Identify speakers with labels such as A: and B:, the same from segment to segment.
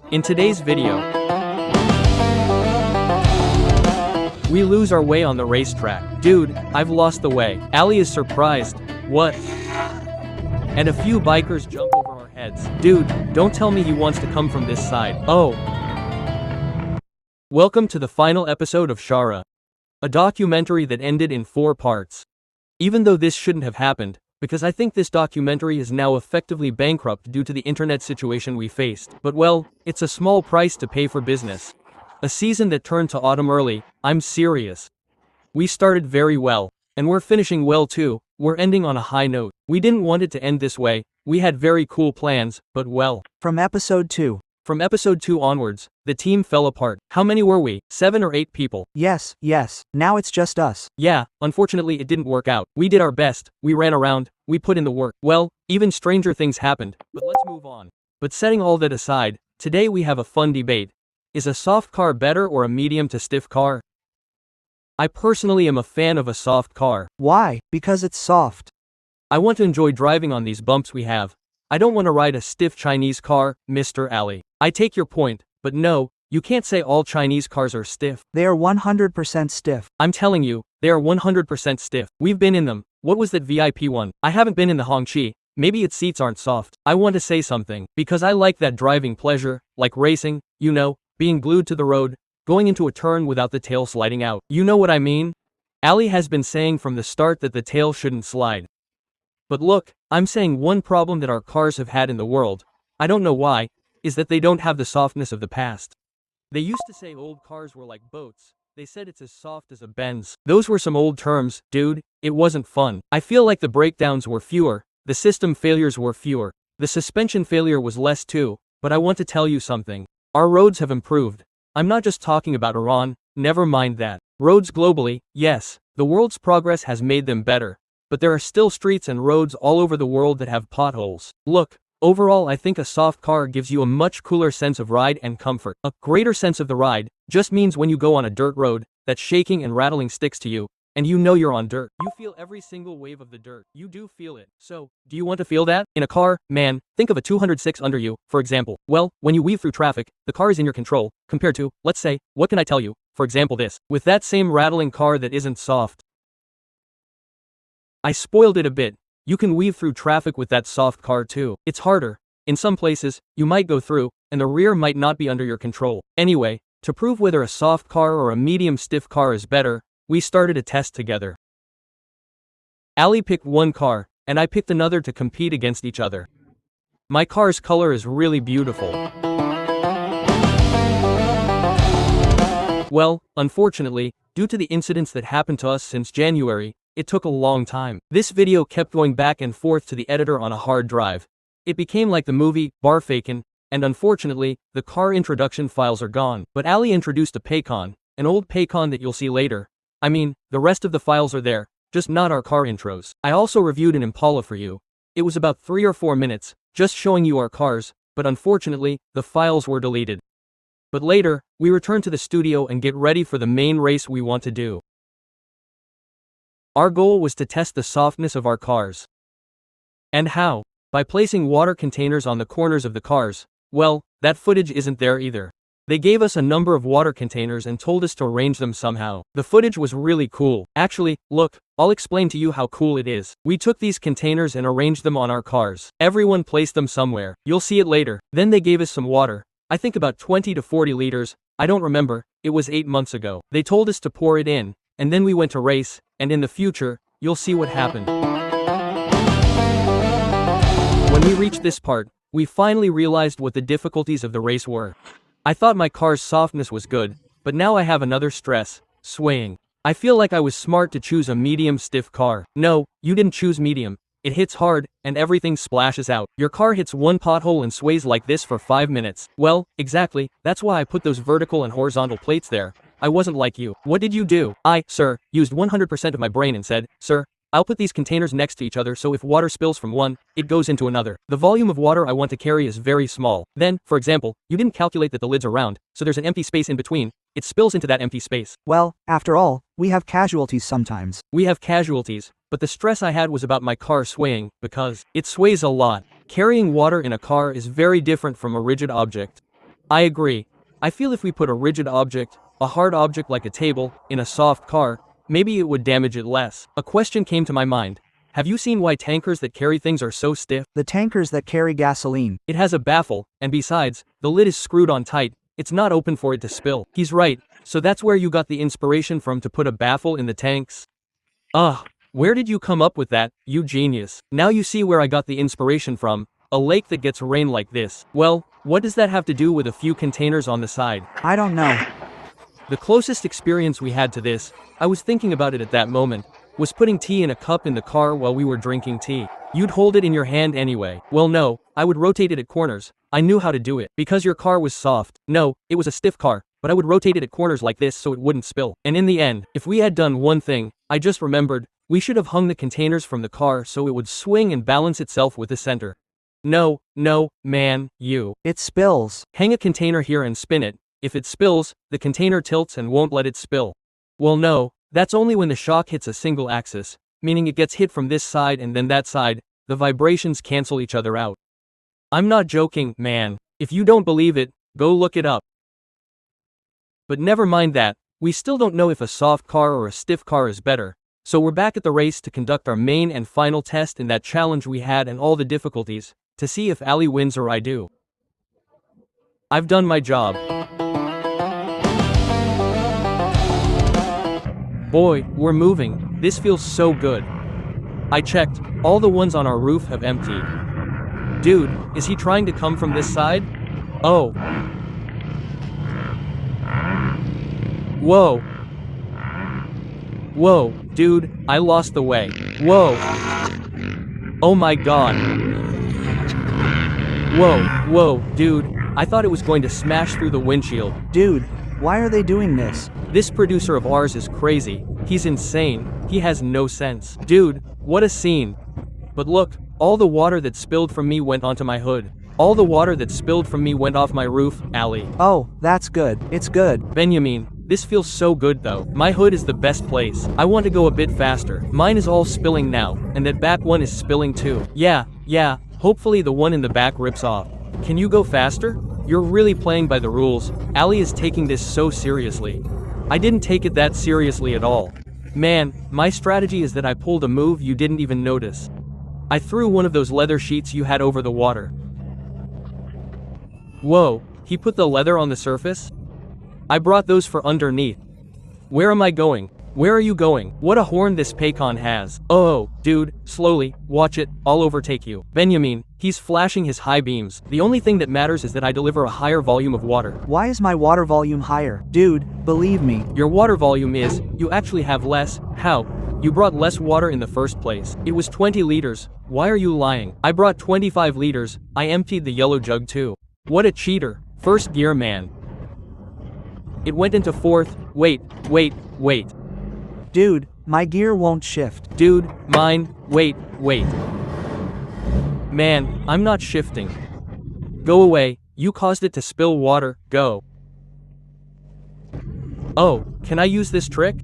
A: In today's video, we lose our way on the racetrack. Dude, I've lost the way. Ali is surprised. What? And a few bikers jump over our heads. Dude, don't tell me he wants to come from this side. Oh. Welcome to the final episode of Shara, a documentary that ended in 4 parts. Even though this shouldn't have happened, because I think this documentary is now effectively bankrupt due to the internet situation we faced. But well, it's a small price to pay for business. A season that turned to autumn early, I'm serious. We started very well, and we're finishing well too. We're ending on a high note. We didn't want it to end this way, we had very cool plans, but well.
B: From episode 2
A: onwards, the team fell apart. How many were we? 7 or 8 people.
B: Yes, now it's just us.
A: Yeah, unfortunately it didn't work out. We did our best, we ran around, we put in the work. Well, even stranger things happened, but let's move on. But setting all that aside, today we have a fun debate. Is a soft car better or a medium to stiff car? I personally am a fan of a soft car.
B: Why? Because it's soft.
A: I want to enjoy driving on these bumps we have. I don't want to ride a stiff Chinese car, Mr. Ali. I take your point, but no, you can't say all Chinese cars are stiff.
B: They are 100% stiff.
A: I'm telling you, they are 100% stiff. We've been in them. What was that VIP one? I haven't been in the Hongqi. Maybe its seats aren't soft. I want to say something, because I like that driving pleasure, like racing, you know, being glued to the road, going into a turn without the tail sliding out. You know what I mean? Ali has been saying from the start that the tail shouldn't slide. But look, I'm saying one problem that our cars have had in the world, I don't know why, is that they don't have the softness of the past. They used to say old cars were like boats. They said it's as soft as a Benz. Those were some old terms, dude. It wasn't fun. I feel like the breakdowns were fewer, the system failures were fewer, the suspension failure was less too, but I want to tell you something. Our roads have improved. I'm not just talking about Iran, never mind that. Roads globally, yes, the world's progress has made them better. But there are still streets and roads all over the world that have potholes. Look, overall I think a soft car gives you a much cooler sense of ride and comfort. A greater sense of the ride just means when you go on a dirt road, that shaking and rattling sticks to you, and you know you're on dirt. You feel every single wave of the dirt. You do feel it. So, do you want to feel that? In a car, man, think of a 206 under you, for example. Well, when you weave through traffic, the car is in your control, compared to, let's say, what can I tell you? For example this. With that same rattling car that isn't soft. I spoiled it a bit. You can weave through traffic with that soft car too. It's harder. In some places, you might go through, and the rear might not be under your control. Anyway, to prove whether a soft car or a medium stiff car is better, we started a test together. Ali picked one car, and I picked another to compete against each other. My car's color is really beautiful. Well, unfortunately, due to the incidents that happened to us since January, it took a long time. This video kept going back and forth to the editor on a hard drive. It became like the movie, Paykan, and unfortunately, the car introduction files are gone. But Ali introduced a Paykan, an old Paykan that you'll see later. I mean, the rest of the files are there, just not our car intros. I also reviewed an Impala for you. It was about 3 or 4 minutes, just showing you our cars, but unfortunately, the files were deleted. But later, we return to the studio and get ready for the main race we want to do. Our goal was to test the softness of our cars. And how? By placing water containers on the corners of the cars. Well, that footage isn't there either. They gave us a number of water containers and told us to arrange them somehow. The footage was really cool. Actually, look, I'll explain to you how cool it is. We took these containers and arranged them on our cars. Everyone placed them somewhere. You'll see it later. Then they gave us some water. I think about 20 to 40 liters. I don't remember. It was 8 months ago. They told us to pour it in. And then we went to race, and in the future, you'll see what happened. When we reached this part, we finally realized what the difficulties of the race were. I thought my car's softness was good, but now I have another stress, swaying. I feel like I was smart to choose a medium stiff car. No, you didn't choose medium. It hits hard, and everything splashes out. Your car hits one pothole and sways like this for 5 minutes. Well, exactly, that's why I put those vertical and horizontal plates there. I wasn't like you. What did you do? I, sir, used 100% of my brain and said, sir, I'll put these containers next to each other so if water spills from one, it goes into another. The volume of water I want to carry is very small. Then, for example, you didn't calculate that the lids are round, so there's an empty space in between. It spills into that empty space.
B: Well, after all, we have casualties sometimes.
A: We have casualties, but the stress I had was about my car swaying, because it sways a lot. Carrying water in a car is very different from a rigid object. I agree. I feel if we put a rigid object, a hard object like a table, in a soft car, maybe it would damage it less. A question came to my mind. Have you seen why tankers that carry things are so stiff?
B: The tankers that carry gasoline.
A: It has a baffle, and besides, the lid is screwed on tight, it's not open for it to spill. He's right, so that's where you got the inspiration from to put a baffle in the tanks? Ugh, where did you come up with that, you genius? Now you see where I got the inspiration from, a lake that gets rain like this. Well, what does that have to do with a few containers on the side?
B: I don't know.
A: The closest experience we had to this, I was thinking about it at that moment, was putting tea in a cup in the car while we were drinking tea. You'd hold it in your hand anyway. Well no, I would rotate it at corners. I knew how to do it. Because your car was soft. No, it was a stiff car, but I would rotate it at corners like this so it wouldn't spill. And in the end, if we had done one thing, I just remembered, we should have hung the containers from the car so it would swing and balance itself with the center. No, man, you.
B: It spills.
A: Hang a container here and spin it. If it spills, the container tilts and won't let it spill. Well no, that's only when the shock hits a single axis, meaning it gets hit from this side and then that side, the vibrations cancel each other out. I'm not joking, man. If you don't believe it, go look it up. But never mind that, we still don't know if a soft car or a stiff car is better, so we're back at the race to conduct our main and final test in that challenge we had and all the difficulties, to see if Ali wins or I do. I've done my job. Boy, we're moving, this feels so good. I checked, all the ones on our roof have emptied. Dude, is he trying to come from this side? Oh. Whoa. Whoa, dude, I lost the way. Whoa. Oh my god. Whoa, dude, I thought it was going to smash through the windshield.
B: Dude, why are they doing this?
A: This producer of ours is crazy. He's insane. He has no sense. Dude, what a scene. But look, all the water that spilled from me went onto my hood. All the water that spilled from me went off my roof, Ali.
B: Oh, that's good. It's good.
A: Benyamin, this feels so good though. My hood is the best place. I want to go a bit faster. Mine is all spilling now, and that back one is spilling too. Yeah, hopefully the one in the back rips off. Can you go faster? You're really playing by the rules. Ali is taking this so seriously. I didn't take it that seriously at all. Man, my strategy is that I pulled a move you didn't even notice. I threw one of those leather sheets you had over the water. Whoa, he put the leather on the surface? I brought those for underneath. Where am I going? Where are you going? What a horn this Paykan has. Oh, dude, slowly, watch it, I'll overtake you. Benyamin, he's flashing his high beams. The only thing that matters is that I deliver a higher volume of water.
B: Why is my water volume higher? Dude, believe me.
A: Your water volume is, you actually have less. How? You brought less water in the first place. It was 20 liters. Why are you lying? I brought 25 liters. I emptied the yellow jug too. What a cheater. First gear, man. It went into fourth. Wait.
B: Dude, my gear won't shift.
A: Dude, mine. Wait. Man, I'm not shifting. Go away. You caused it to spill water. Go. Oh, can I use this trick?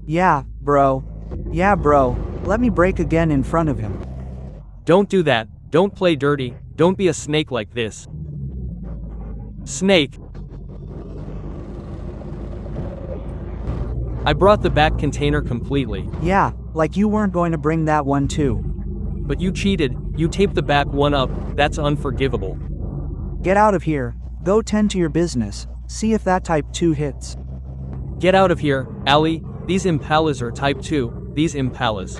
B: Yeah, bro. Let me brake again in front of him.
A: Don't do that. Don't play dirty. Don't be a snake like this. Snake. I brought the back container completely.
B: Yeah, like you weren't going to bring that one too.
A: But you cheated. You taped the back one up. That's unforgivable.
B: Get out of here. Go tend to your business. See if that type 2 hits.
A: Get out of here, Ali. These Impalas are type 2. These Impalas.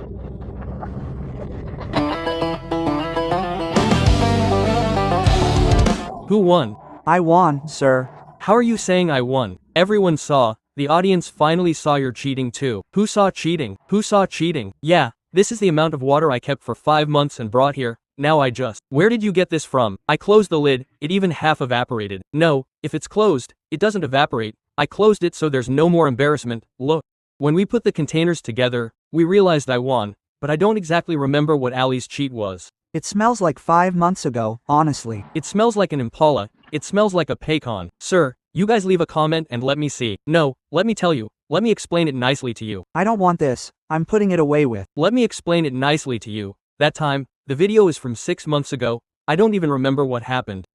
A: Who won?
B: I won, sir.
A: How are you saying I won? Everyone saw. The audience finally saw your cheating too. Who saw cheating? Yeah, this is the amount of water I kept for 5 months and brought here. Now I just. Where did you get this from? I closed the lid, it even half evaporated. No, if it's closed, it doesn't evaporate. I closed it so there's no more embarrassment. Look. When we put the containers together, we realized I won, but I don't exactly remember what Ali's cheat was.
B: It smells like 5 months ago, honestly.
A: It smells like an Impala. It smells like a Paykan. Sir, you guys leave a comment and let me see. No, let me tell you. Let me explain it nicely to you.
B: I don't want this. I'm putting it away with.
A: Let me explain it nicely to you. That time, the video is from 6 months ago. I don't even remember what happened.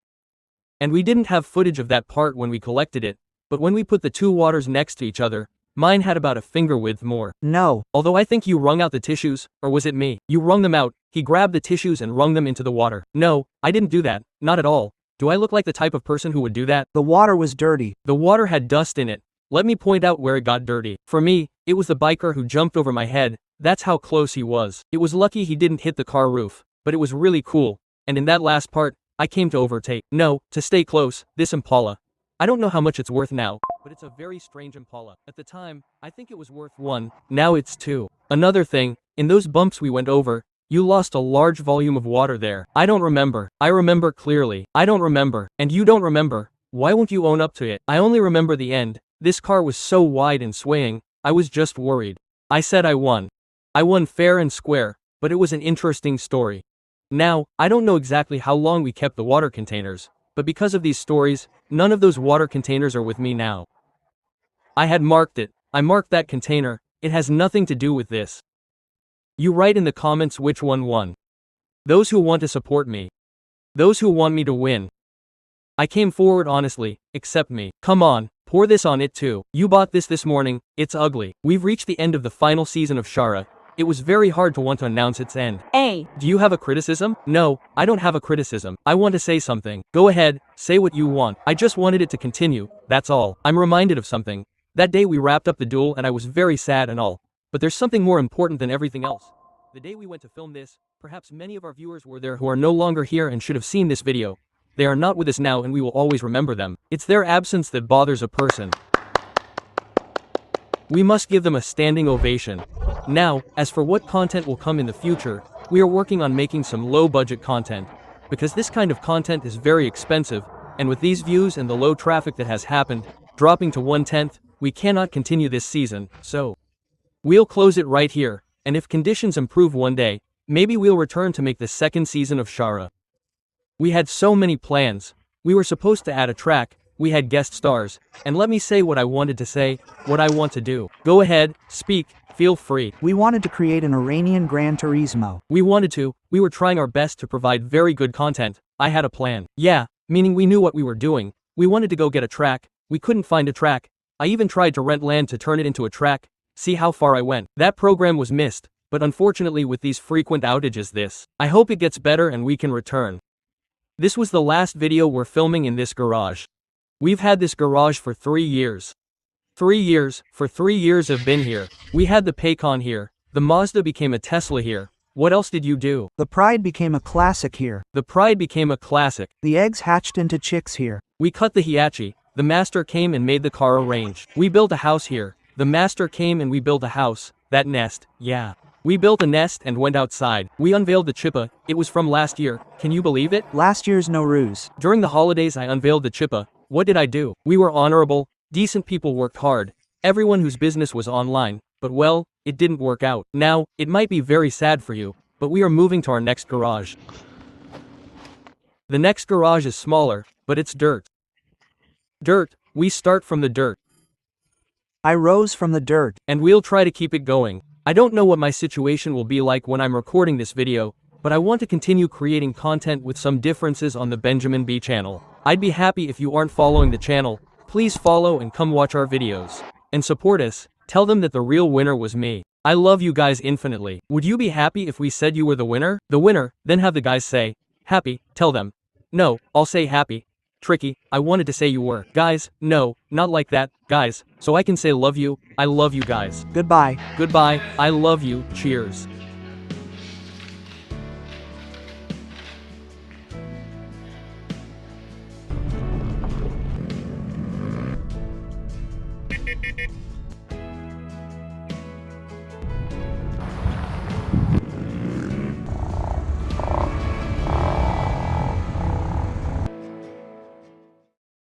A: And we didn't have footage of that part when we collected it, but when we put the two waters next to each other, mine had about a finger width more.
B: No.
A: Although I think you wrung out the tissues, or was it me? You wrung them out, he grabbed the tissues and wrung them into the water. No, I didn't do that, not at all. Do I look like the type of person who would do that?
B: The water was dirty.
A: The water had dust in it. Let me point out where it got dirty. For me, it was the biker who jumped over my head. That's how close he was. It was lucky he didn't hit the car roof, but it was really cool. And in that last part, I came to overtake. No, to stay close, this Impala. I don't know how much it's worth now, but it's a very strange Impala. At the time, I think it was worth 1, now it's 2. Another thing, in those bumps we went over, you lost a large volume of water there. I don't remember. I remember clearly. I don't remember. And you don't remember. Why won't you own up to it? I only remember the end. This car was so wide and swaying, I was just worried. I said I won. I won fair and square, but it was an interesting story. Now, I don't know exactly how long we kept the water containers, but because of these stories, none of those water containers are with me now. I had marked it. I marked that container. It has nothing to do with this. You write in the comments which one won. Those who want to support me. Those who want me to win. I came forward honestly, accept me. Come on, pour this on it too. You bought this morning, it's ugly. We've reached the end of the final season of Shara. It was very hard to want to announce its end. Do you have a criticism? No, I don't have a criticism. I want to say something. Go ahead, say what you want. I just wanted it to continue, that's all. I'm reminded of something. That day we wrapped up the duel and I was very sad and all. But there's something more important than everything else. The day we went to film this, perhaps many of our viewers were there who are no longer here and should have seen this video. They are not with us now and we will always remember them. It's their absence that bothers a person. We must give them a standing ovation. Now, as for what content will come in the future, we are working on making some low-budget content. Because this kind of content is very expensive, and with these views and the low traffic that has happened, dropping to 1/10, we cannot continue this season, so we'll close it right here, and if conditions improve one day, maybe we'll return to make the second season of Shara. We had so many plans. We were supposed to add a track, we had guest stars, and let me say what I wanted to say, what I want to do. Go ahead, speak, feel free.
B: We wanted to create an Iranian Gran Turismo.
A: We were trying our best to provide very good content. I had a plan. Yeah, meaning we knew what we were doing. We wanted to go get a track, we couldn't find a track. I even tried to rent land to turn it into a track, see how far I went. That program was missed, but unfortunately with these frequent outages I hope it gets better and we can return. This was the last video we're filming in this garage. We've had this garage for 3 years. 3 years, for 3 years I've been here. We had the Paykan here, the Mazda became a Tesla here. What else did you do?
B: The Pride became a classic here.
A: The Pride became a classic.
B: The eggs hatched into chicks here.
A: We cut the Hiachi, the master came and made the car arrange. We built a house here, the master came and we built a house, that nest, yeah. We built a nest and went outside. We unveiled the Chippa, it was from last year, can you believe it?
B: Last year's Nowruz.
A: During the holidays I unveiled the Chippa. What did I do? We were honorable, decent people worked hard. Everyone whose business was online, but well, it didn't work out. Now, it might be very sad for you, but we are moving to our next garage. The next garage is smaller, but it's dirt. Dirt, we start from the dirt.
B: I rose from the dirt.
A: And we'll try to keep it going. I don't know what my situation will be like when I'm recording this video, but I want to continue creating content with some differences on the Benjamin B channel. I'd be happy if you aren't following the channel, please follow and come watch our videos. And support us, tell them that the real winner was me. I love you guys infinitely. Would you be happy if we said you were the winner? The winner, then have the guys say, happy, tell them. No, I'll say happy. Tricky, I wanted to say you were. Guys, no, not like that, guys, so I can say love you, I love you guys.
B: Goodbye.
A: Goodbye, I love you, cheers.